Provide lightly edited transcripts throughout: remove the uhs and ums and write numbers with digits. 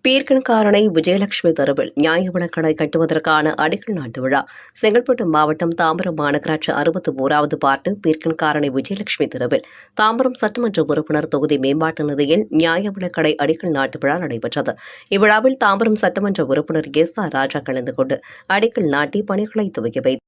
பீர்க்கன்காரணை விஜயலட்சுமி தெருவில் நியாய விலைக்கடை கட்டுவதற்கான அடிக்கல் நாட்டு விழா. செங்கல்பட்டு மாவட்டம் தாம்பரம் மாநகராட்சி 61வது வார்டு பீர்க்கன்காரணை விஜயலட்சுமி தெருவில் தாம்பரம் சட்டமன்ற உறுப்பினர் தொகுதி மேம்பாட்டு நிதியில் நியாய விலைக்கடை அடிக்கல் நாட்டு விழா நடைபெற்றது. இவ்விழாவில் தாம்பரம் சட்டமன்ற உறுப்பினர் எஸ்.ஆர். ராஜா கலந்து கொண்டு அடிக்கல் நாட்டி பணிகளை துவக்கி வைத்தார்.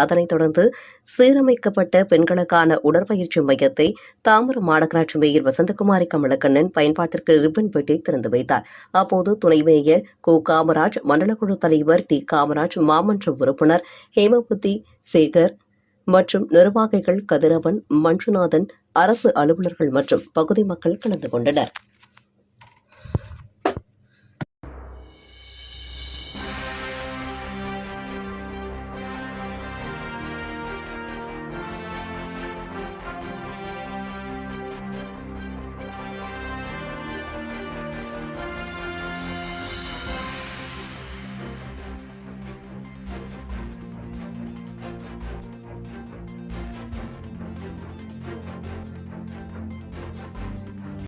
அதனைத் தொடர்ந்து சீரமைக்கப்பட்ட பெண்களுக்கான உடற்பயிற்சி மையத்தை தாம்பரம் மாநகராட்சி மேயர் வசந்தகுமாரி கமலக்கண்ணன் பயன்பாட்டிற்கு ரிப்பன் வெட்டி திறந்து வைத்தார். அப்போது துணை மேயர் கு. காமராஜ், மண்டலக்குழு தலைவர் டி. காமராஜ், மாமன்ற உறுப்பினர் ஹேமபதி சேகர் மற்றும் நிர்வாகிகள் கதிரவன், மஞ்சுநாதன், அரசு அலுவலர்கள் மற்றும் பகுதி மக்கள் கலந்து கொண்டனர்.